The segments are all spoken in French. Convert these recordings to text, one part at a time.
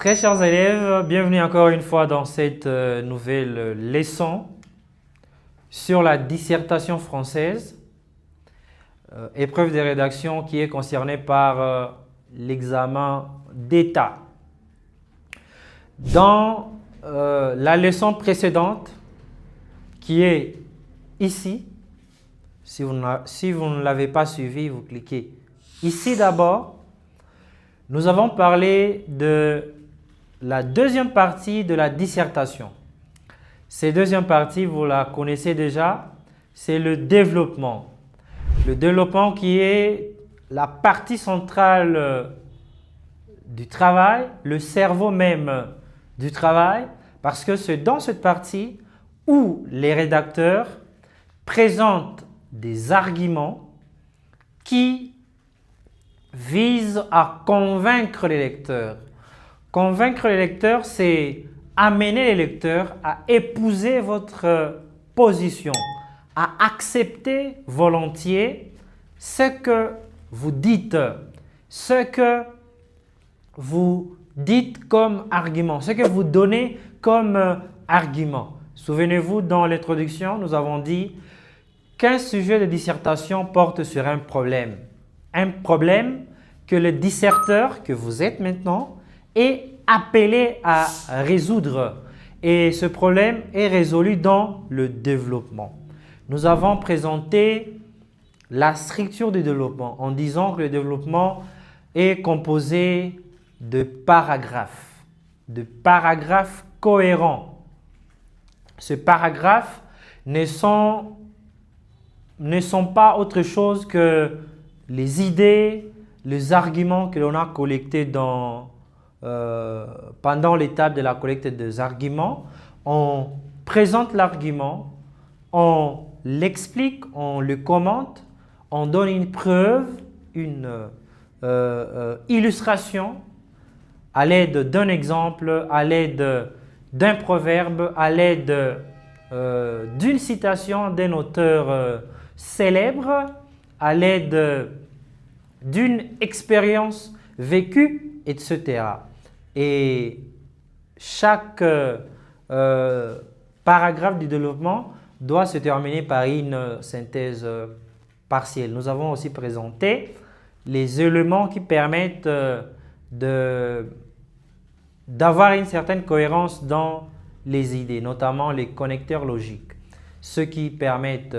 Très chers élèves, bienvenue encore une fois dans cette nouvelle leçon sur la dissertation française, épreuve de rédaction qui est concernée par l'examen d'État. Dans la leçon précédente, qui est ici, si vous ne l'avez pas suivi, vous cliquez ici d'abord. Nous avons parlé de la deuxième partie de la dissertation. Cette deuxième partie, vous la connaissez déjà, c'est le développement. Le développement qui est la partie centrale du travail, le cerveau même du travail, parce que c'est dans cette partie où les rédacteurs présentent des arguments qui visent à convaincre les lecteurs. Convaincre les lecteurs, c'est amener les lecteurs à épouser votre position, à accepter volontiers ce que vous dites, ce que vous dites comme argument, ce que vous donnez comme argument. Souvenez-vous, dans l'introduction, nous avons dit qu'un sujet de dissertation porte sur un problème. Un problème que le disserteur, que vous êtes maintenant, est appelé à résoudre. Et ce problème est résolu dans le développement. Nous avons présenté la structure du développement en disant que le développement est composé de paragraphes cohérents. Ces paragraphes ne sont pas autre chose que les idées, les arguments que l'on a collectés pendant l'étape de la collecte des arguments. On présente l'argument, on l'explique, on le commente, on donne une preuve, une illustration à l'aide d'un exemple, à l'aide d'un proverbe, à l'aide d'une citation d'un auteur célèbre, à l'aide d'une expérience vécue, etc. Et chaque paragraphe du développement doit se terminer par une synthèse partielle. Nous avons aussi présenté les éléments qui permettent d'avoir une certaine cohérence dans les idées, notamment les connecteurs logiques, ceux qui permettent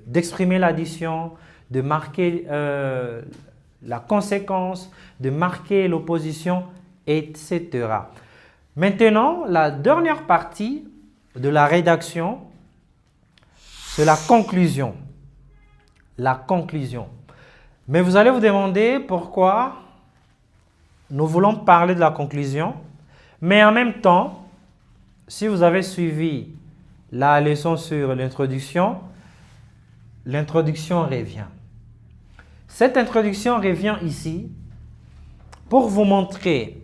d'exprimer l'addition, de marquer la conséquence, de marquer l'opposition, etc. Maintenant, la dernière partie de la rédaction, c'est la conclusion. La conclusion. Mais vous allez vous demander pourquoi nous voulons parler de la conclusion, mais en même temps, si vous avez suivi la leçon sur l'introduction, l'introduction revient. Cette introduction revient ici pour vous montrer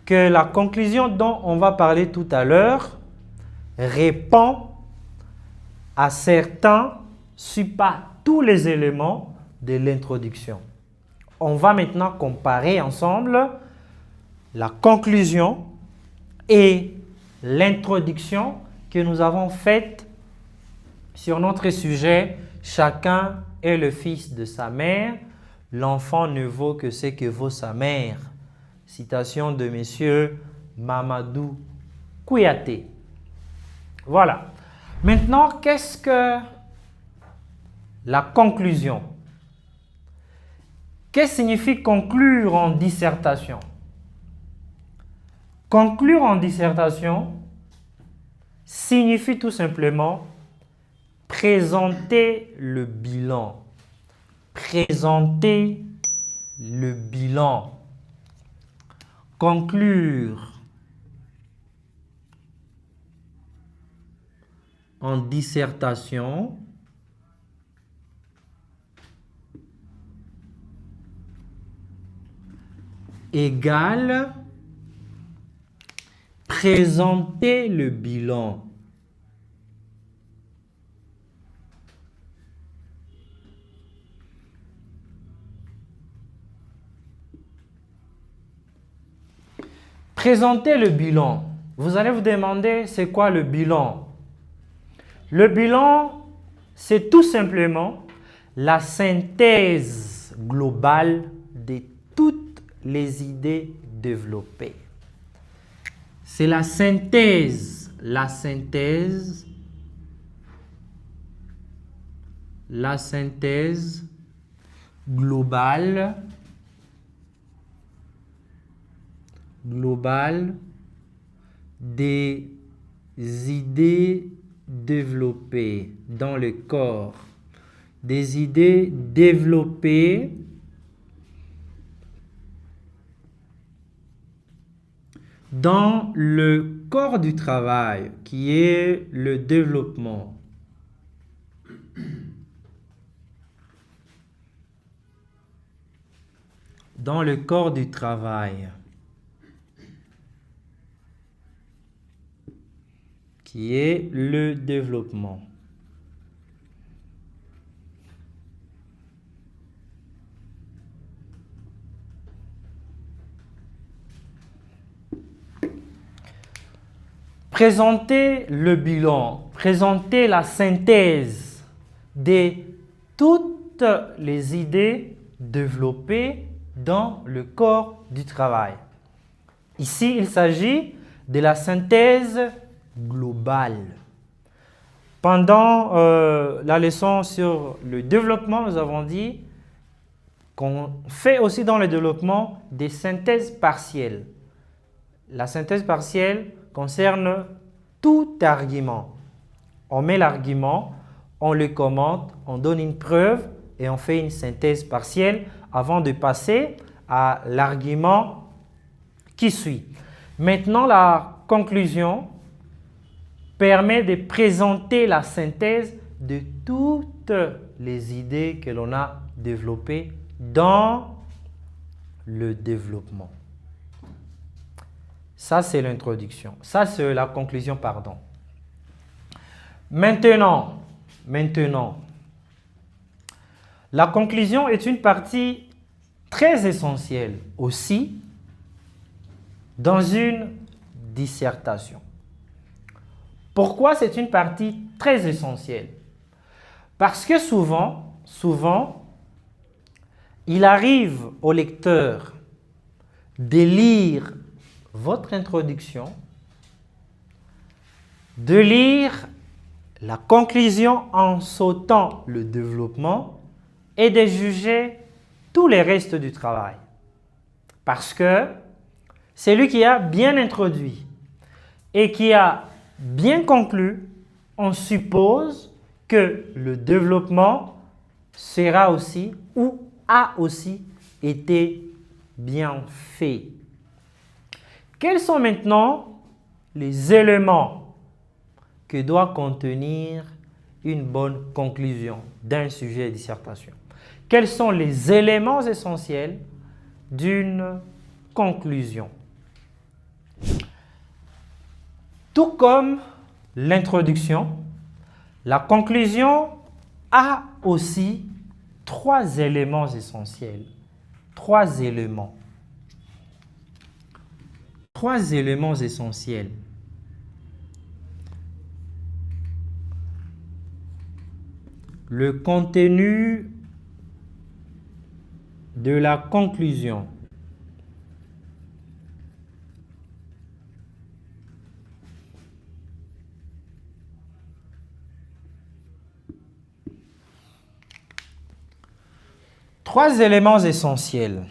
que la conclusion dont on va parler tout à l'heure répond à certains, si pas tous les éléments de l'introduction. On va maintenant comparer ensemble la conclusion et l'introduction que nous avons faite sur notre sujet « Chacun est le fils de sa mère, l'enfant ne vaut que ce que vaut sa mère ». Citation de M. Mamadou Kouyaté. Voilà. Maintenant, qu'est-ce que la conclusion? Qu'est-ce que signifie conclure en dissertation? Conclure en dissertation signifie tout simplement présenter le bilan. Présenter le bilan. Conclure en dissertation égale présenter le bilan. Présenter le bilan. Vous allez vous demander, c'est quoi le bilan? Le bilan, c'est tout simplement la synthèse globale de toutes les idées développées. C'est la synthèse globale des idées développées dans le corps, des idées développées dans le corps du travail, qui est le développement. Dans le corps du travail, qui est le développement. Présenter le bilan, présenter la synthèse de toutes les idées développées dans le corps du travail. Ici, il s'agit de la synthèse globale. Pendant la leçon sur le développement, nous avons dit qu'on fait aussi dans le développement des synthèses partielles. La synthèse partielle concerne tout argument. On met l'argument, on le commente, on donne une preuve et on fait une synthèse partielle avant de passer à l'argument qui suit. Maintenant, la conclusion permet de présenter la synthèse de toutes les idées que l'on a développées dans le développement. Ça, c'est l'introduction. Ça, c'est la conclusion, pardon. Maintenant, la conclusion est une partie très essentielle aussi dans une dissertation. Pourquoi c'est une partie très essentielle? Parce que souvent, il arrive au lecteur de lire votre introduction, de lire la conclusion en sautant le développement et de juger tous les restes du travail. Parce que c'est lui qui a bien introduit et qui a bien conclu, on suppose que le développement sera aussi ou a aussi été bien fait. Quels sont maintenant les éléments que doit contenir une bonne conclusion d'un sujet de dissertation? Quels sont les éléments essentiels d'une conclusion? Tout comme l'introduction, la conclusion a aussi trois éléments essentiels. Trois éléments essentiels. Le contenu de la conclusion. Trois éléments essentiels.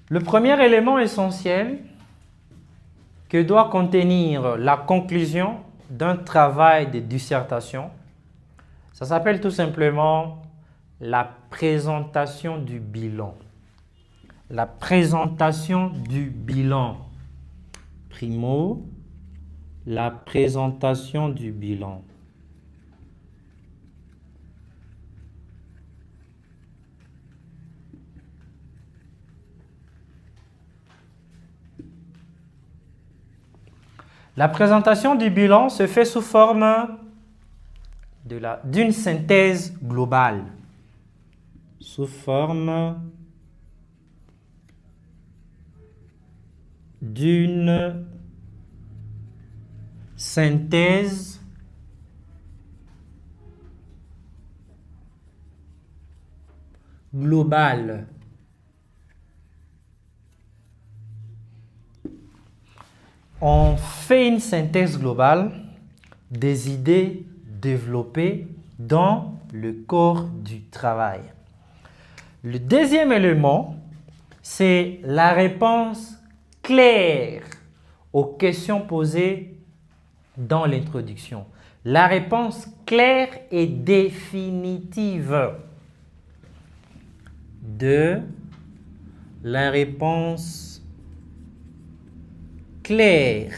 Le premier élément essentiel que doit contenir la conclusion d'un travail de dissertation, ça s'appelle tout simplement la présentation du bilan. La présentation du bilan. Primo, la présentation du bilan. La présentation du bilan se fait sous forme d'une synthèse globale. Sous forme d'une synthèse globale. On fait une synthèse globale des idées développées dans le corps du travail. Le deuxième élément, c'est la réponse claire aux questions posées dans l'introduction. La réponse claire et définitive de la réponse claire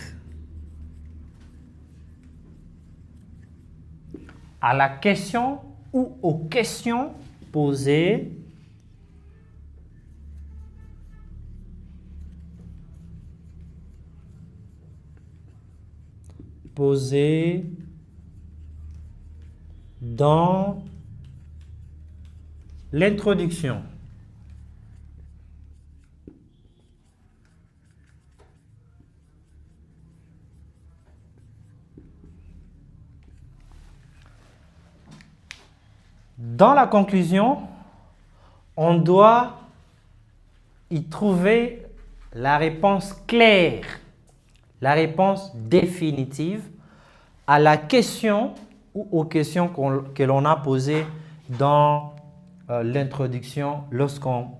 à la question ou aux questions posées dans l'introduction. Dans la conclusion, on doit y trouver la réponse claire, la réponse définitive à la question ou aux questions que l'on a posées dans l'introduction lorsqu'on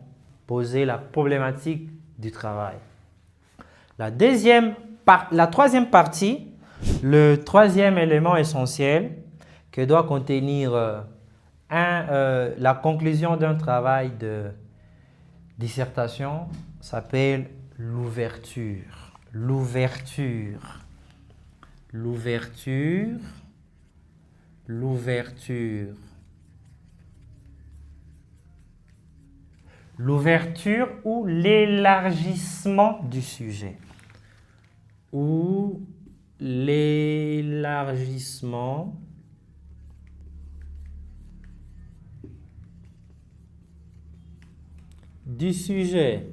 posait la problématique du travail. La troisième partie, le troisième élément essentiel que doit contenir la conclusion d'un travail de dissertation s'appelle l'ouverture. L'ouverture. L'ouverture. L'ouverture. L'ouverture ou l'élargissement du sujet. Ou l'élargissement du sujet.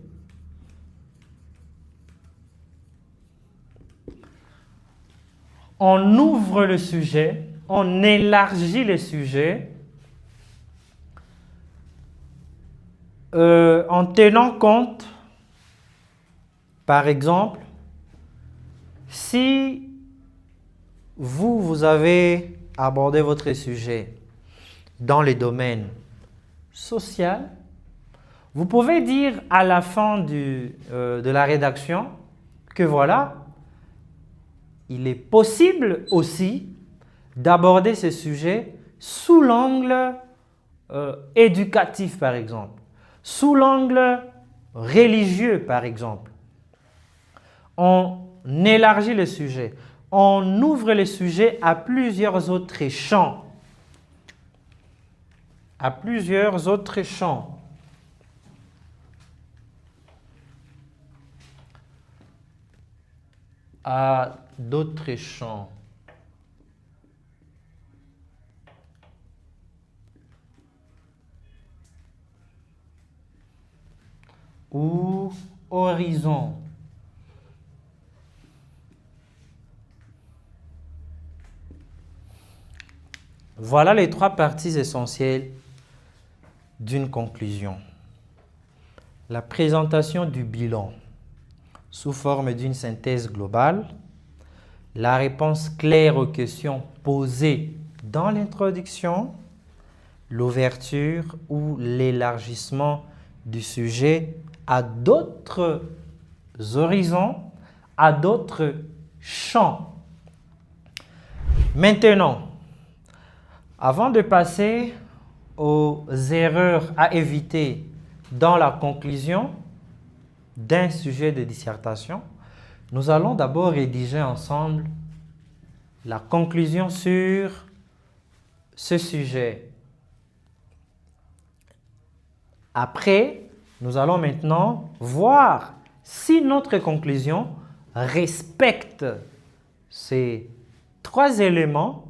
On ouvre le sujet, on élargit le sujet en tenant compte, par exemple, si vous avez abordé votre sujet dans le domaine social, vous pouvez dire à la fin de la rédaction que voilà, il est possible aussi d'aborder ce sujet sous l'angle éducatif, par exemple, sous l'angle religieux, par exemple. On élargit le sujet, on ouvre le sujet à plusieurs autres champs. À plusieurs autres champs. À d'autres champs. Ou horizon. Voilà les trois parties essentielles d'une conclusion. La présentation du bilan sous forme d'une synthèse globale, la réponse claire aux questions posées dans l'introduction, l'ouverture ou l'élargissement du sujet à d'autres horizons, à d'autres champs. Maintenant, avant de passer aux erreurs à éviter dans la conclusion d'un sujet de dissertation, nous allons d'abord rédiger ensemble la conclusion sur ce sujet. Après, nous allons maintenant voir si notre conclusion respecte ces 3 éléments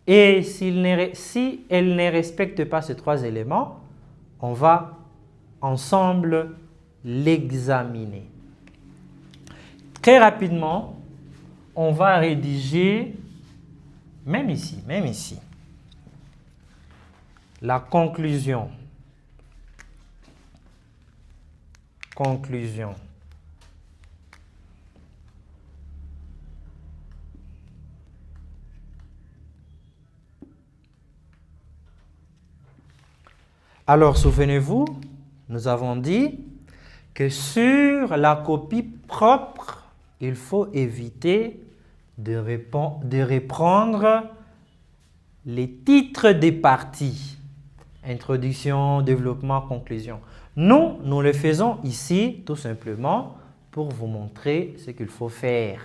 et si elle ne respecte pas ces 3 éléments, on va ensemble l'examiner. Très rapidement, on va rédiger, même ici, la conclusion. Conclusion. Alors, souvenez-vous, nous avons dit que sur la copie propre, il faut éviter de reprendre les titres des parties. Introduction, développement, conclusion. Nous le faisons ici tout simplement pour vous montrer ce qu'il faut faire.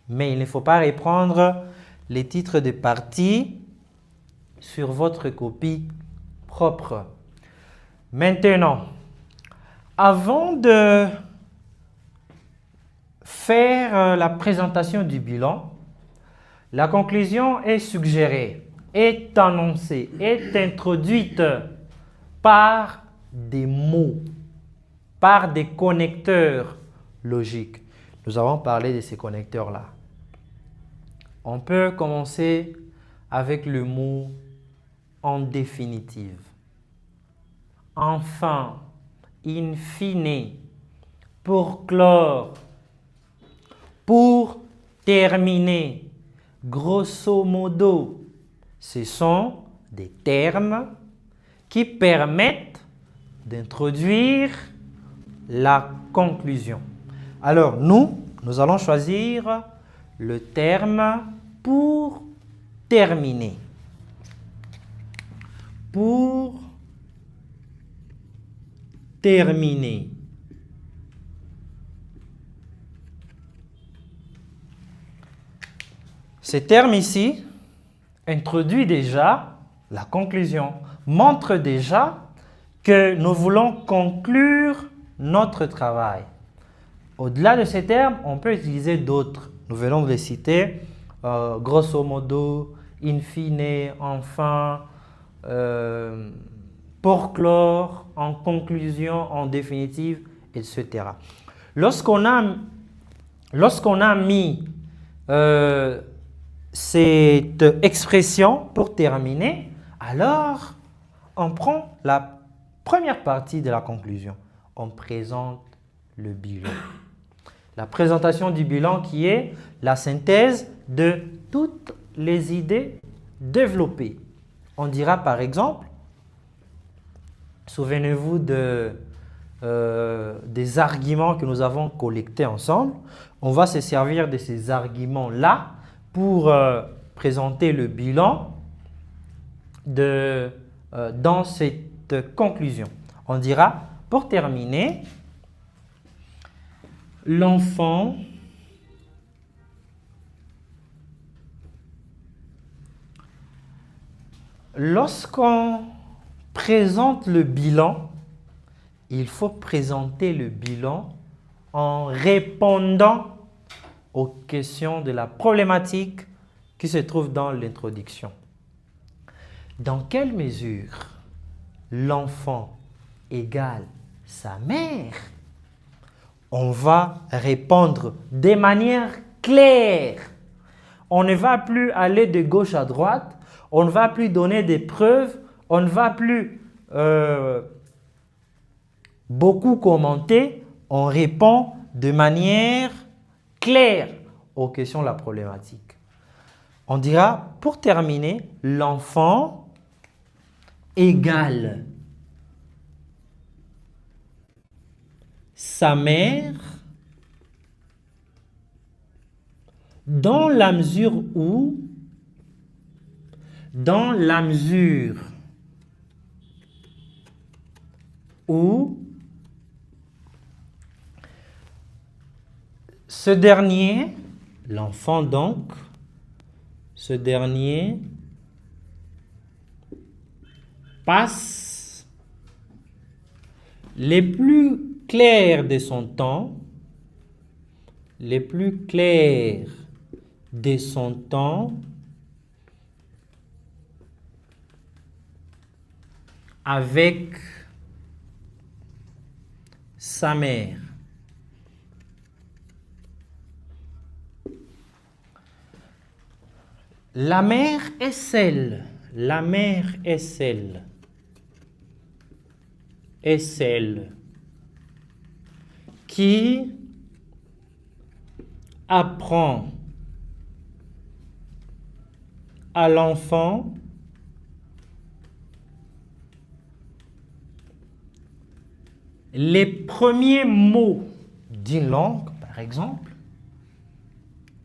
Mais il ne faut pas reprendre les titres des parties sur votre copie propre. Maintenant, avant de faire la présentation du bilan, la conclusion est suggérée, est annoncée, est introduite par des mots, par des connecteurs logiques. Nous avons parlé de ces connecteurs-là. On peut commencer avec le mot en définitive. Enfin, in fine, pour clore, pour terminer, grosso modo. Ce sont des termes qui permettent d'introduire la conclusion. Alors, nous allons choisir le terme pour terminer. Pour terminer. Ce terme ici introduit déjà la conclusion, montre déjà que nous voulons conclure notre travail. Au-delà de ces termes, on peut utiliser d'autres. Nous venons de les citer, grosso modo, in fine, enfin, pour clore, en conclusion, en définitive, etc. Lorsqu'on a mis cette expression pour terminer, alors on prend la première partie de la conclusion. On présente le bilan. La présentation du bilan qui est la synthèse de toutes les idées développées. On dira par exemple, souvenez-vous des arguments que nous avons collectés ensemble. On va se servir de ces arguments-là pour présenter le bilan dans cette conclusion. On dira, pour terminer, l'enfant lorsqu'on présente le bilan, il faut présenter le bilan en répondant aux questions de la problématique qui se trouve dans l'introduction. Dans quelle mesure l'enfant égale sa mère? On va répondre de manière claire. On ne va plus aller de gauche à droite, on ne va plus donner des preuves, on ne va plus beaucoup commenter, on répond de manière claire aux questions de la problématique. On dira, pour terminer, l'enfant égale sa mère dans la mesure où ce dernier, l'enfant donc, ce dernier passe les plus clairs de son temps, les plus clairs de son temps avec sa mère. La mère est celle qui apprend à l'enfant les premiers mots d'une langue, par exemple.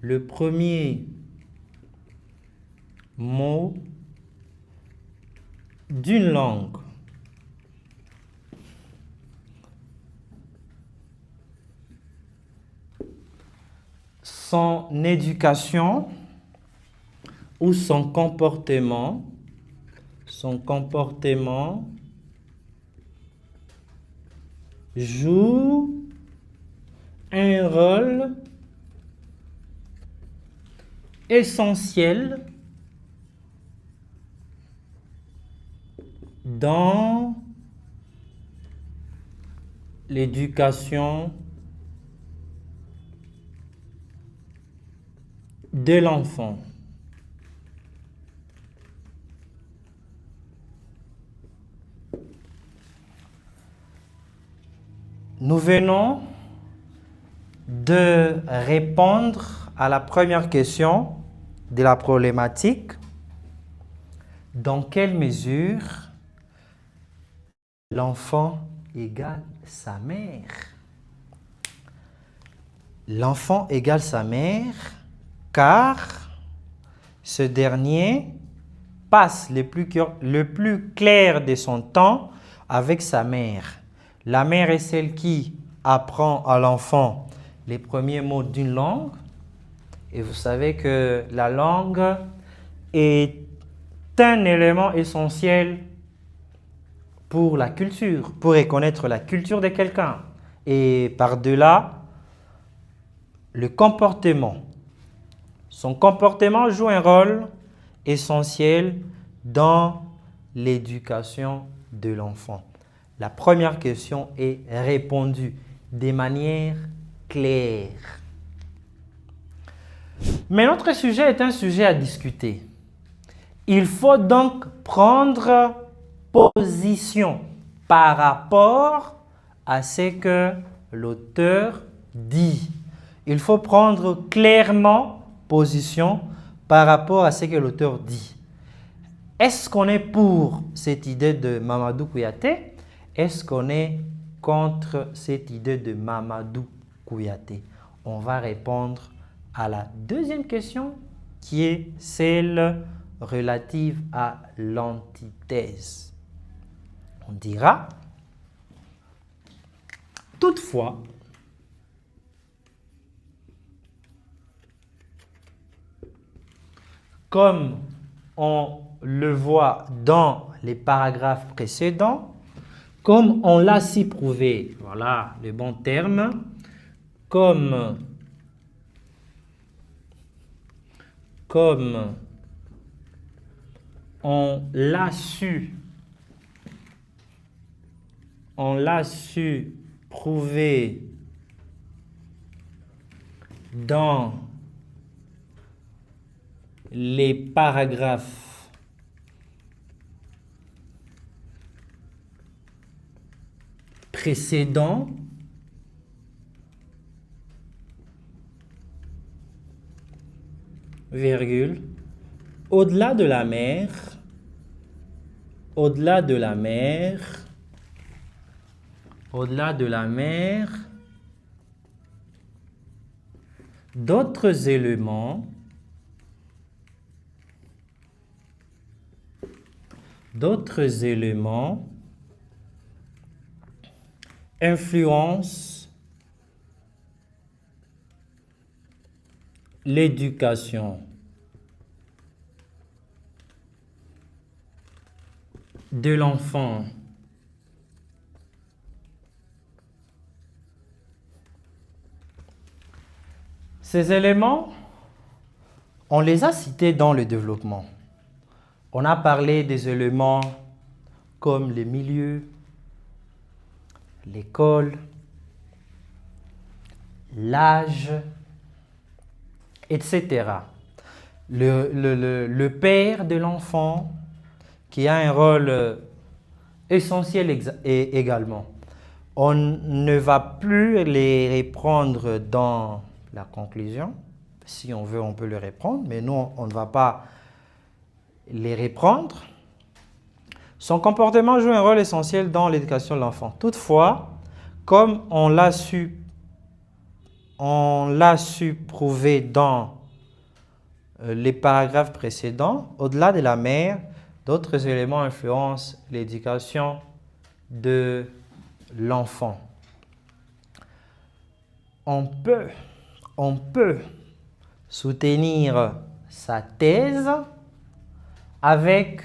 Le premier mot d'une langue. Son éducation ou son comportement joue un rôle essentiel dans l'éducation de l'enfant. Nous venons de répondre à la première question de la problématique. Dans quelle mesure l'enfant égale sa mère? L'enfant égale sa mère car ce dernier passe le plus clair de son temps avec sa mère. La mère est celle qui apprend à l'enfant les premiers mots d'une langue. Et vous savez que la langue est un élément essentiel pour la culture, pour reconnaître la culture de quelqu'un. Et par-delà, le comportement. Son comportement joue un rôle essentiel dans l'éducation de l'enfant. La première question est répondue de manière claire. Mais notre sujet est un sujet à discuter. Il faut donc prendre position par rapport à ce que l'auteur dit. Il faut prendre clairement position par rapport à ce que l'auteur dit. Est-ce qu'on est pour cette idée de Mamadou Kouyaté? Est-ce qu'on est contre cette idée de Mamadou Kouyaté? On va répondre à la deuxième question qui est celle relative à l'antithèse. On dira, toutefois, comme on le voit dans les paragraphes précédents, comme on l'a si prouvé, voilà le bon terme, comme on l'a su prouver dans les paragraphes précédents, virgule, au-delà de la mer, d'autres éléments influencent l'éducation de l'enfant. Ces éléments On les a cités dans le développement. On a parlé des éléments comme les milieux, l'école, l'âge, etc. Le père de l'enfant qui a un rôle essentiel également. On ne va plus les reprendre dans la conclusion. Si on veut, on peut les reprendre, mais nous, on ne va pas les reprendre. Son comportement joue un rôle essentiel dans l'éducation de l'enfant. Toutefois, comme on l'a su prouver dans les paragraphes précédents, au-delà de la mère, d'autres éléments influencent l'éducation de l'enfant. On peut soutenir sa thèse avec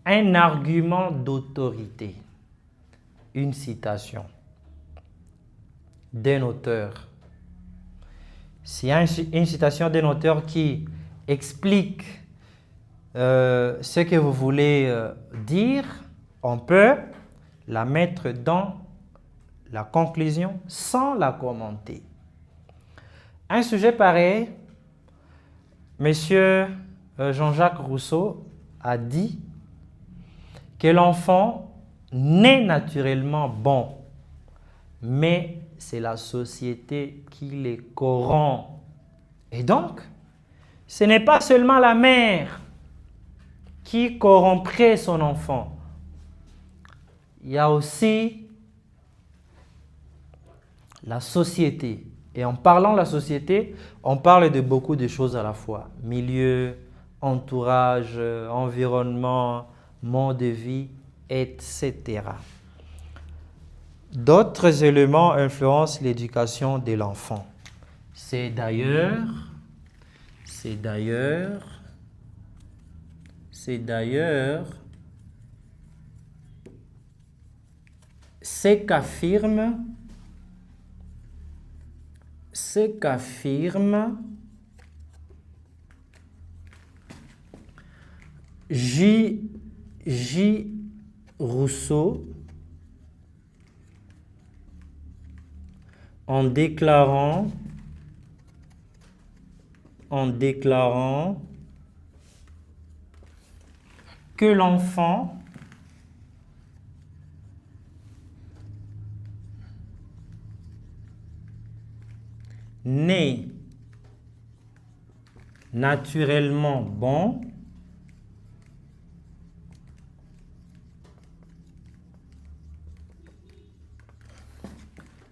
un argument d'autorité, une citation d'un auteur. S'il y a une citation d'un auteur qui explique ce que vous voulez dire, on peut la mettre dans la conclusion sans la commenter. Un sujet pareil, Monsieur Jean-Jacques Rousseau a dit que l'enfant naît naturellement bon, mais c'est la société qui les corrompt. Et donc, ce n'est pas seulement la mère qui corromprait son enfant. Il y a aussi la société. Et en parlant de la société, on parle de beaucoup de choses à la fois. Milieu, entourage, environnement, mode de vie, etc. D'autres éléments influencent l'éducation de l'enfant. C'est d'ailleurs ce qu'affirme J. Rousseau en déclarant que l'enfant naît naturellement bon,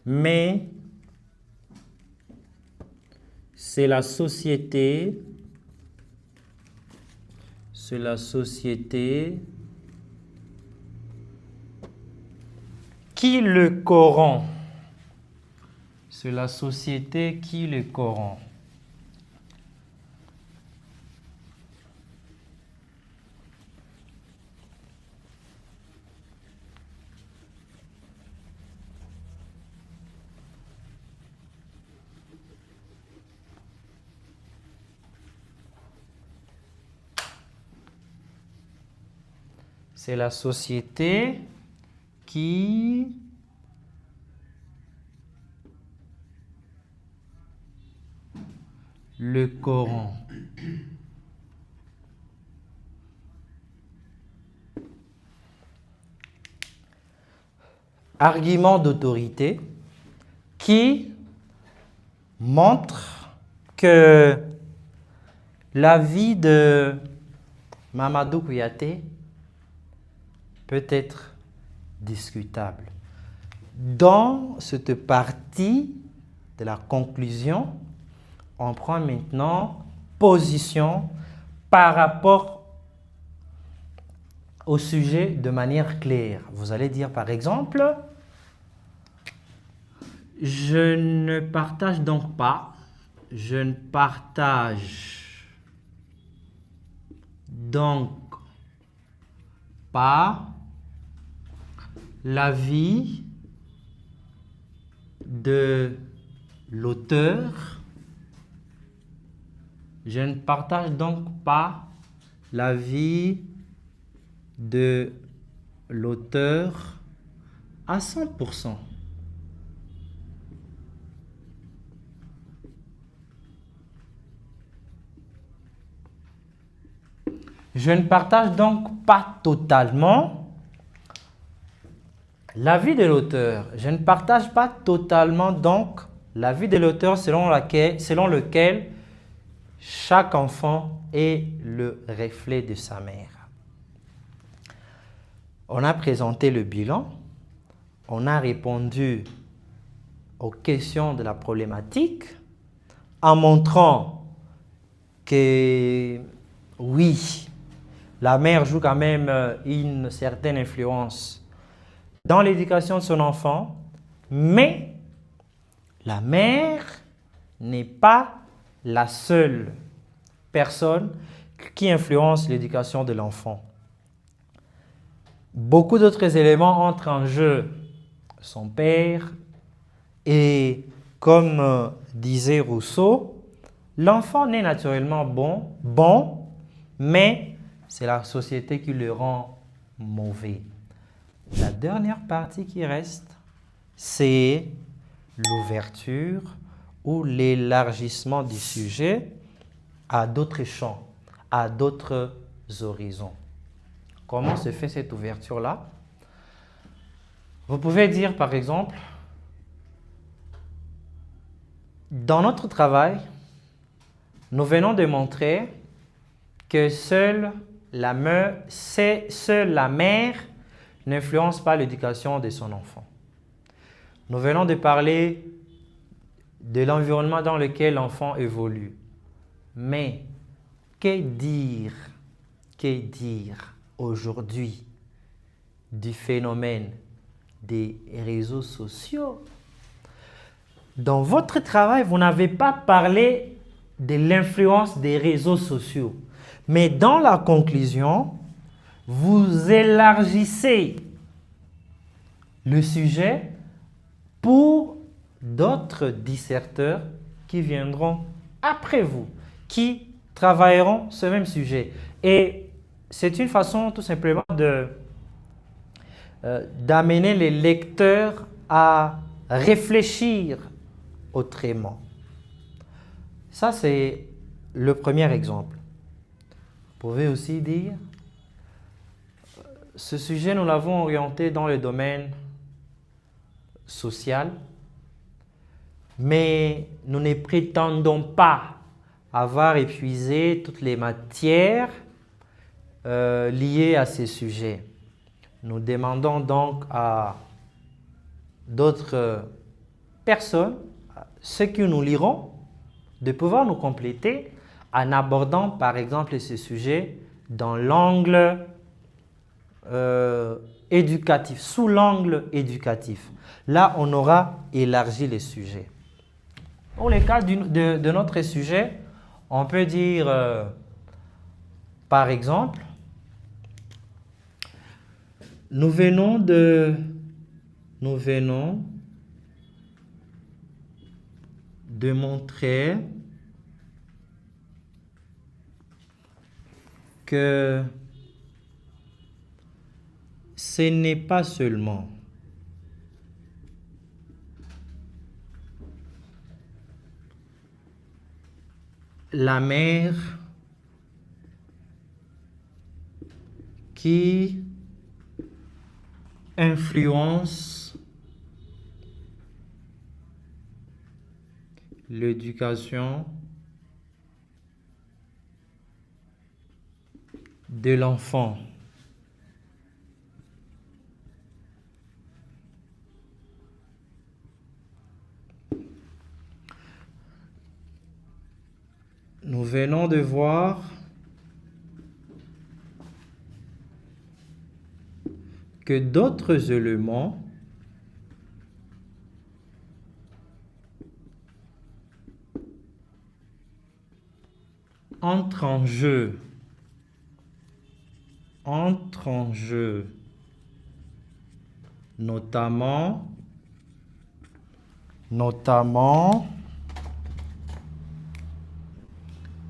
mais c'est la société qui le corrompt. C'est la société qui le corrompt. C'est la société qui le corrompt. Argument d'autorité qui montre que la vie de Mamadou Kouyaté peut être discutable. Dans cette partie de la conclusion, on prend maintenant position par rapport au sujet de manière claire. Vous allez dire par exemple, je ne partage pas l'avis de l'auteur Je ne partage donc pas l'avis de l'auteur à 100%. Je ne partage donc pas totalement l'avis de l'auteur. Je ne partage pas totalement donc l'avis de l'auteur selon lequel chaque enfant est le reflet de sa mère. On a présenté le bilan, on a répondu aux questions de la problématique en montrant que oui, la mère joue quand même une certaine influence dans l'éducation de son enfant, mais la mère n'est pas la seule personne qui influence l'éducation de l'enfant. Beaucoup d'autres éléments entrent en jeu. Son père et, comme disait Rousseau, l'enfant naît naturellement bon, mais c'est la société qui le rend mauvais. La dernière partie qui reste, c'est l'ouverture ou l'élargissement du sujet à d'autres champs, à d'autres horizons. Comment se fait cette ouverture-là? Vous pouvez dire par exemple, dans notre travail, nous venons de montrer que seule la mère n'influence pas l'éducation de son enfant. Nous venons de parler de l'environnement dans lequel l'enfant évolue. Mais que dire aujourd'hui du phénomène des réseaux sociaux? Dans votre travail, vous n'avez pas parlé de l'influence des réseaux sociaux. Mais dans la conclusion, vous élargissez le sujet pour d'autres disserteurs qui viendront après vous, qui travailleront ce même sujet. Et c'est une façon tout simplement d'amener les lecteurs à réfléchir autrement. Ça, c'est le premier exemple. Vous pouvez aussi dire, ce sujet, nous l'avons orienté dans le domaine social, mais nous ne prétendons pas avoir épuisé toutes les matières liées à ces sujets. Nous demandons donc à d'autres personnes, ceux qui nous liront, de pouvoir nous compléter en abordant par exemple ce sujet dans l'angle éducatif, sous l'angle éducatif. Là, on aura élargi les sujets. Pour le cas de notre sujet, on peut dire, par exemple, nous venons de montrer que ce n'est pas seulement la mère qui influence l'éducation de l'enfant. Nous venons de voir que d'autres éléments entrent en jeu, notamment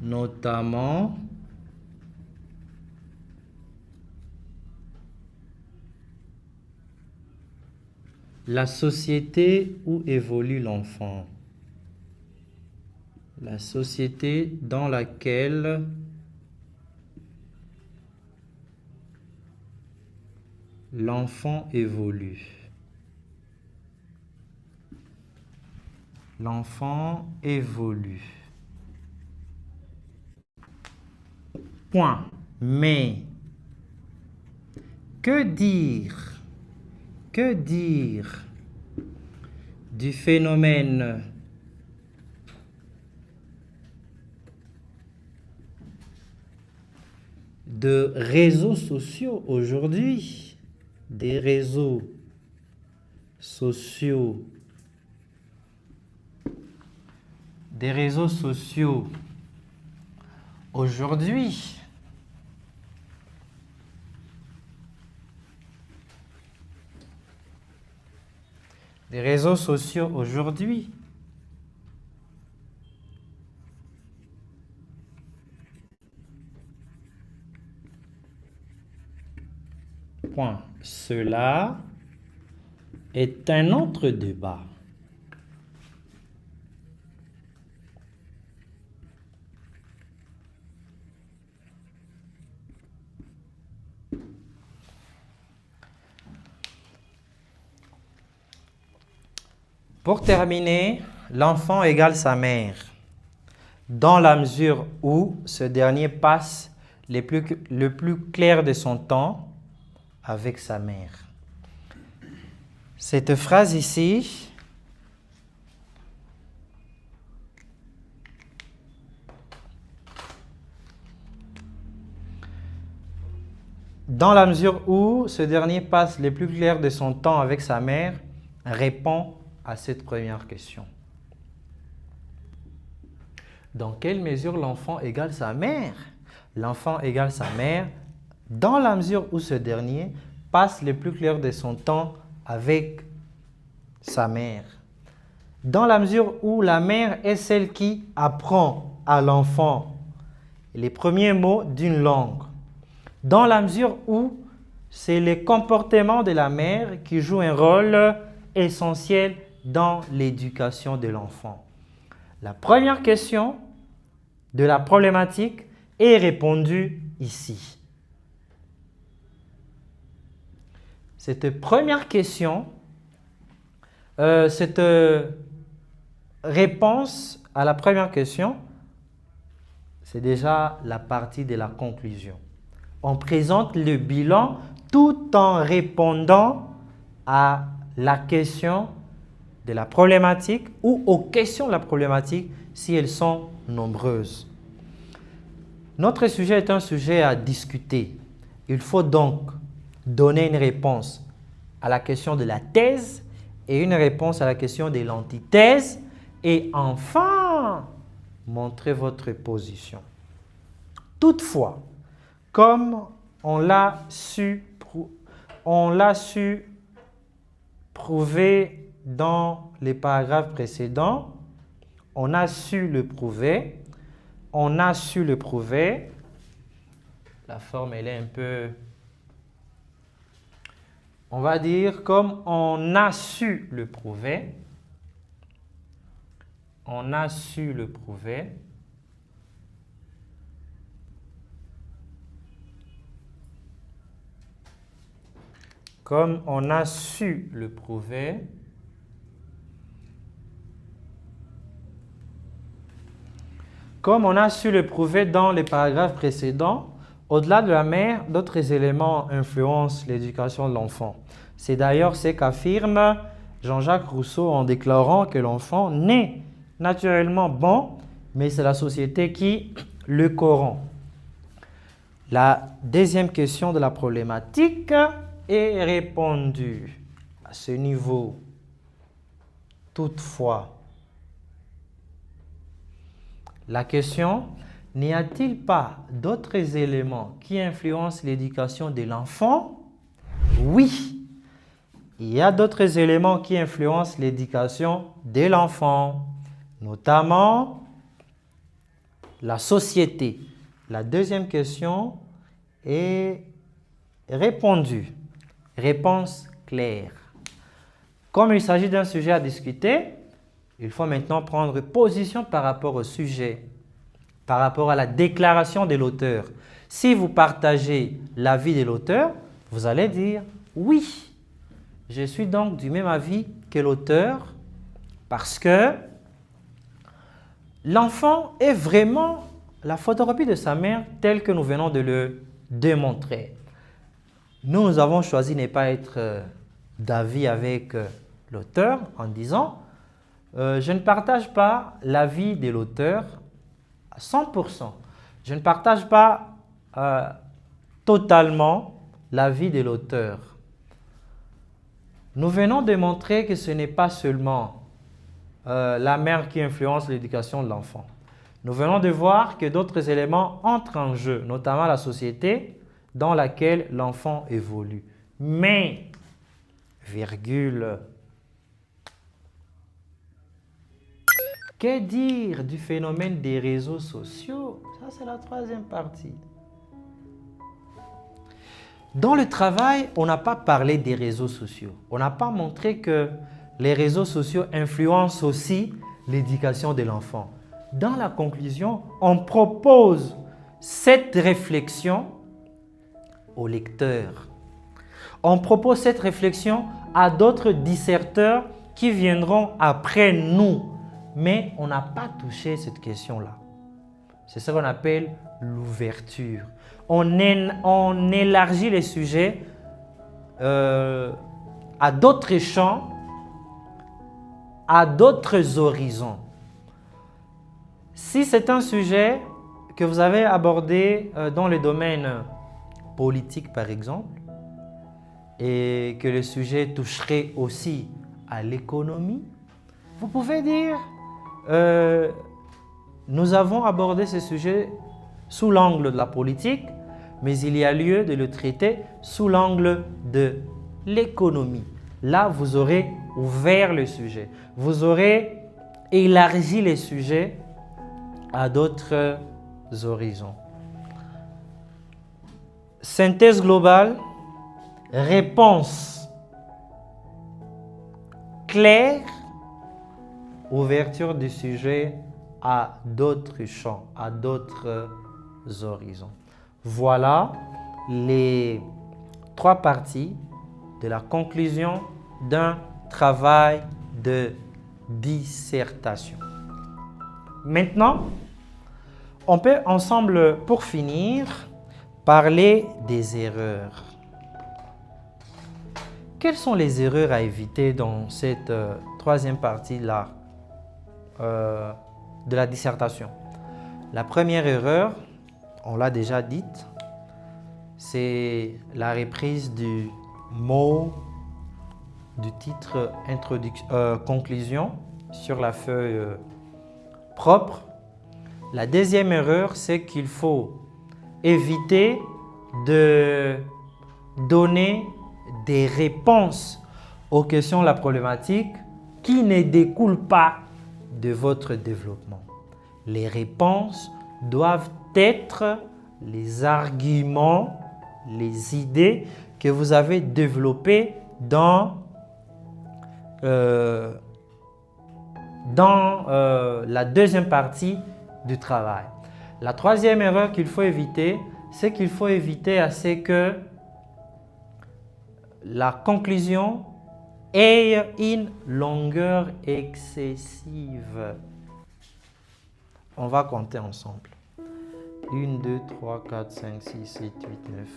notamment la société où évolue l'enfant. La société dans laquelle l'enfant évolue. L'enfant évolue. Point. Mais, que dire du phénomène de réseaux sociaux aujourd'hui, des réseaux sociaux aujourd'hui? Des réseaux sociaux aujourd'hui. Point. Cela est un autre débat. Pour terminer, l'enfant égale sa mère, dans la mesure où ce dernier passe le plus clair de son temps avec sa mère. Cette phrase ici, dans la mesure où ce dernier passe le plus clair de son temps avec sa mère, répond à cette première question. Dans quelle mesure l'enfant égale sa mère? L'enfant égale sa mère dans la mesure où ce dernier passe le plus clair de son temps avec sa mère. Dans la mesure où la mère est celle qui apprend à l'enfant les premiers mots d'une langue. Dans la mesure où c'est le comportement de la mère qui joue un rôle essentiel dans l'éducation de l'enfant. La première question de la problématique est répondue ici. Cette première question, cette réponse à la première question, c'est déjà la partie de la conclusion. On présente le bilan tout en répondant à la question de la problématique ou aux questions de la problématique si elles sont nombreuses. Notre sujet est un sujet à discuter. Il faut donc donner une réponse à la question de la thèse et une réponse à la question de l'antithèse et enfin montrer votre position. Toutefois, comme on l'a su prouver dans les paragraphes précédents, on a su le prouver. La forme, elle est un peu, on va dire, comme on a su le prouver. Comme on a su le prouver, dans les paragraphes précédents, au-delà de la mère, d'autres éléments influencent l'éducation de l'enfant. C'est d'ailleurs ce qu'affirme Jean-Jacques Rousseau en déclarant que l'enfant naît naturellement bon, mais c'est la société qui le corrompt. La deuxième question de la problématique est répondue à ce niveau. Toutefois, la question, n'y a-t-il pas d'autres éléments qui influencent l'éducation de l'enfant? Oui, il y a d'autres éléments qui influencent l'éducation de l'enfant, notamment la société. La deuxième question est répondue. Réponse claire. Comme il s'agit d'un sujet à discuter, il faut maintenant prendre position par rapport au sujet, par rapport à la déclaration de l'auteur. Si vous partagez l'avis de l'auteur, vous allez dire « Oui, je suis donc du même avis que l'auteur parce que l'enfant est vraiment la photocopie de sa mère telle que nous venons de le démontrer. » Nous avons choisi de ne pas être d'avis avec l'auteur en disant je ne partage pas l'avis de l'auteur à 100%. Je ne partage pas totalement l'avis de l'auteur. Nous venons de montrer que ce n'est pas seulement la mère qui influence l'éducation de l'enfant. Nous venons de voir que d'autres éléments entrent en jeu, notamment la société dans laquelle l'enfant évolue. Mais, virgule, que dire du phénomène des réseaux sociaux? Ça, c'est la troisième partie. Dans le travail, on n'a pas parlé des réseaux sociaux. On n'a pas montré que les réseaux sociaux influencent aussi l'éducation de l'enfant. Dans la conclusion, on propose cette réflexion au lecteur. On propose cette réflexion à d'autres disserteurs qui viendront après nous. Mais on n'a pas touché cette question-là. C'est ce qu'on appelle l'ouverture. On élargit les sujets à d'autres champs, à d'autres horizons. Si c'est un sujet que vous avez abordé dans le domaine politique, par exemple, et que le sujet toucherait aussi à l'économie, vous pouvez dire nous avons abordé ce sujet sous l'angle de la politique, mais il y a lieu de le traiter sous l'angle de l'économie. Là, vous aurez ouvert le sujet. Vous aurez élargi les sujets à d'autres horizons. Synthèse globale, réponse claire, ouverture du sujet à d'autres champs, à d'autres horizons. Voilà les trois parties de la conclusion d'un travail de dissertation. Maintenant, on peut ensemble, pour finir, parler des erreurs. Quelles sont les erreurs à éviter dans cette troisième partie là, de la dissertation? La première erreur, on l'a déjà dite, c'est la reprise du mot du titre conclusion sur la feuille propre. La deuxième erreur, c'est qu'il faut éviter de donner des réponses aux questions de la problématique qui ne découlent pas de votre développement. Les réponses doivent être les arguments, les idées que vous avez développées dans la deuxième partie du travail. La troisième erreur qu'il faut éviter, c'est qu'il faut éviter à ce que la conclusion ait une longueur excessive. On va compter ensemble. 1, 2, 3, 4, 5, 6, 7, 8, 9,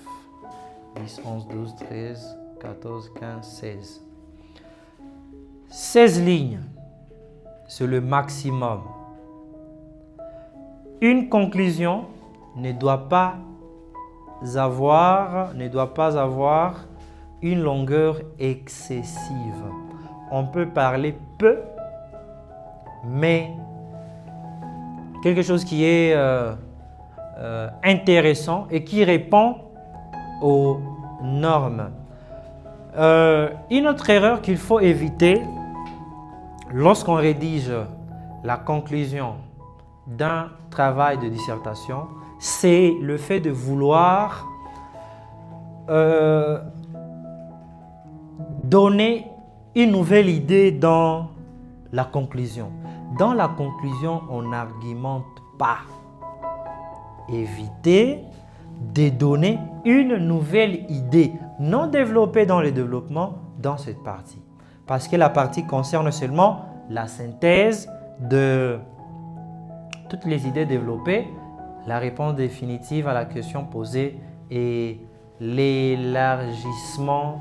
10, 11, 12, 13, 14, 15, 16. 16 lignes, c'est le maximum. Une conclusion ne doit pas avoir une longueur excessive. On peut parler peu, mais quelque chose qui est intéressant et qui répond aux normes. Une autre erreur qu'il faut éviter lorsqu'on rédige la conclusion d'un travail de dissertation, c'est le fait de vouloir donner une nouvelle idée dans la conclusion. Dans la conclusion, on n'argumente pas. Évitez de donner une nouvelle idée non développée dans le développement dans cette partie. Parce que la partie concerne seulement la synthèse de toutes les idées développées, la réponse définitive à la question posée et l'élargissement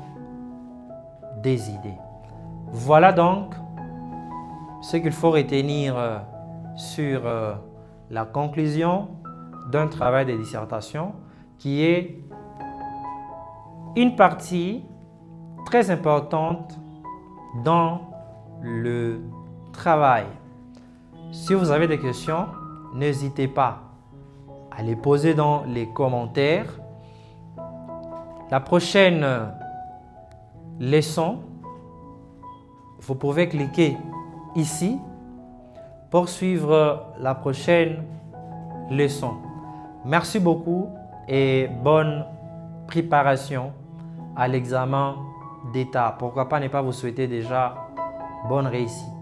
des idées. Voilà donc ce qu'il faut retenir sur la conclusion d'un travail de dissertation qui est une partie très importante dans le travail. Si vous avez des questions, n'hésitez pas à les poser dans les commentaires. La prochaine leçon, vous pouvez cliquer ici pour suivre la prochaine leçon. Merci beaucoup et bonne préparation à l'examen d'État. Pourquoi pas ne pas vous souhaiter déjà bonne réussite.